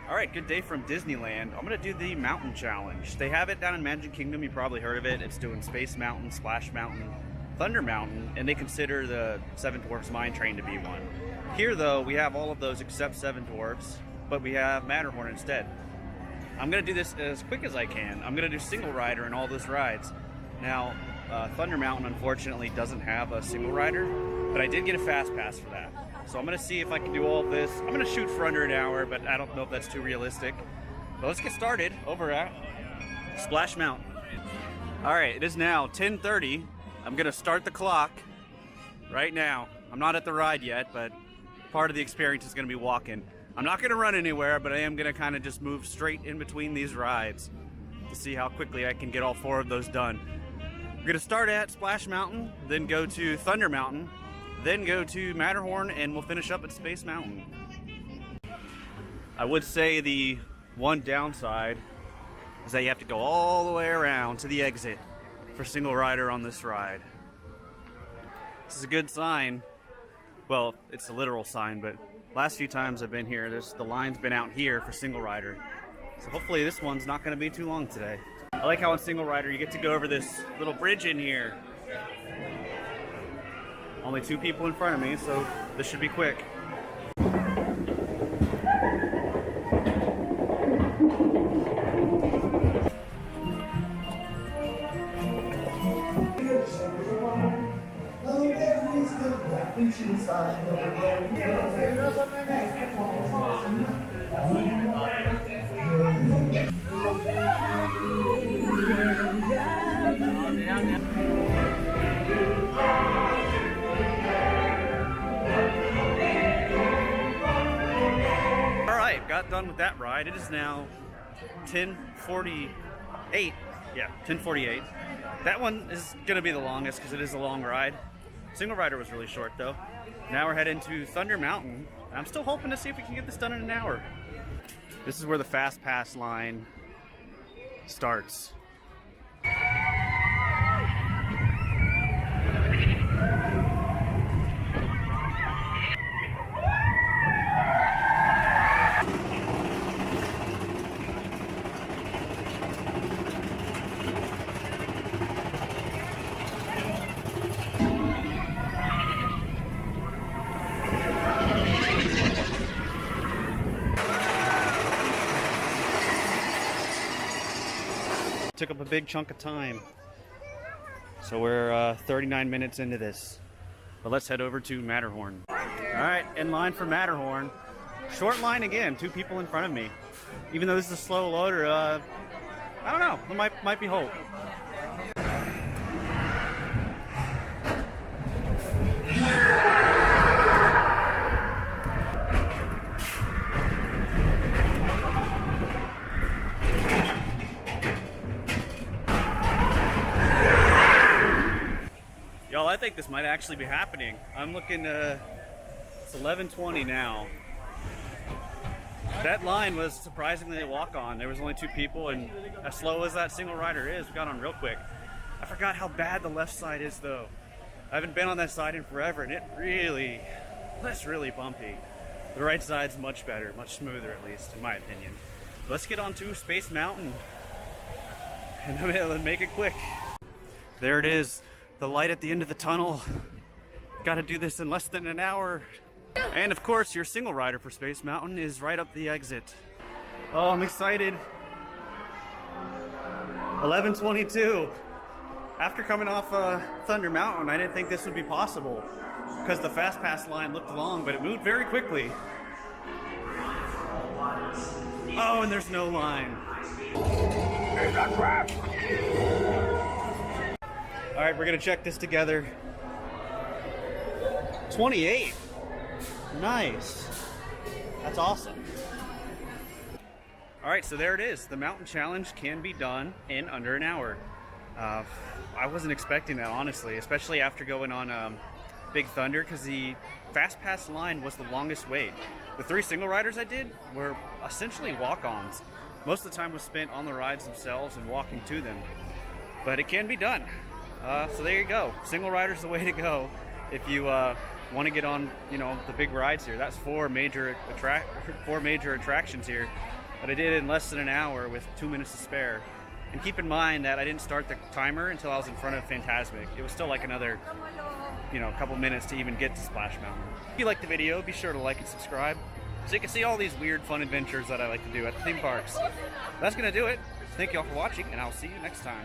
All right, good day from Disneyland. I'm gonna do the mountain challenge. They have it down in Magic Kingdom. You probably heard of it. It's doing Space Mountain, Splash Mountain, Thunder Mountain, and they consider the Seven Dwarfs Mine Train to be one. Here, though, we have all of those except Seven Dwarfs, but we have Matterhorn instead. I'm gonna do this as quick as I can. I'm gonna do single rider in all those rides. Now, Thunder Mountain unfortunately doesn't have a single rider, but I did get a fast pass for that. So I'm gonna see if I can do all of this. I'm gonna shoot for under an hour, but I don't know if that's too realistic. But let's get started over at Splash Mountain. All right, it is now 10:30. I'm gonna start the clock right now. I'm not at the ride yet, but part of the experience is gonna be walking. I'm not gonna run anywhere, but I am gonna kind of just move straight in between these rides to see how quickly I can get all four of those done. We're gonna start at Splash Mountain, then go to Thunder Mountain, then go to Matterhorn, and we'll finish up at Space Mountain. I would say the one downside is that you have to go all the way around to the exit for single rider on this ride. This is a good sign. Well, it's a literal sign, but last few times I've been here, the line's been out here for single rider. So hopefully this one's not gonna be too long today. I like how on single rider you get to go over this little bridge in here. Only two people in front of me, so this should be quick. Got done with that ride. It is now 10:48. Yeah, 10:48. That one is gonna be the longest because it is a long ride. Single rider was really short though. Now we're heading to Thunder Mountain. I'm still hoping to see if we can get this done in an hour. This is where the fast pass line starts. Took up a big chunk of time. So we're 39 minutes into this. But let's head over to Matterhorn. All right, in line for Matterhorn. Short line again, two people in front of me. Even though this is a slow loader, I don't know, there might be hope. Y'all, I think this might actually be happening. I'm looking, it's 11:20 now. That line was surprisingly a walk-on. There was only two people, and as slow as that single rider is, we got on real quick. I forgot how bad the left side is though. I haven't been on that side in forever, and that's really bumpy. The right side's much better, much smoother at least, in my opinion. Let's get on to Space Mountain, and I'm gonna make it quick. There it is. The light at the end of the tunnel. Got to do this in less than an hour. And of course, your single rider for Space Mountain is right up the exit. Oh, I'm excited. 11:22. After coming off Thunder Mountain, I didn't think this would be possible because the fast pass line looked long, but it moved very quickly. Oh, and there's no line. All right, we're gonna check this together. 28. Nice. That's awesome. All right, so there it is. The mountain challenge can be done in under an hour. I wasn't expecting that, honestly, especially after going on Big Thunder, because the fast pass line was the longest wait. The three single riders I did were essentially walk-ons. Most of the time was spent on the rides themselves and walking to them, but it can be done. So there you go. Single rider's the way to go if you want to get on, you know, the big rides here. That's four major attractions here that I did in less than an hour with 2 minutes to spare. And keep in mind that I didn't start the timer until I was in front of Fantasmic. It was still like another, you know, couple minutes to even get to Splash Mountain. If you liked the video, be sure to like and subscribe so you can see all these weird fun adventures that I like to do at the theme parks. That's gonna do it. Thank you all for watching, and I'll see you next time.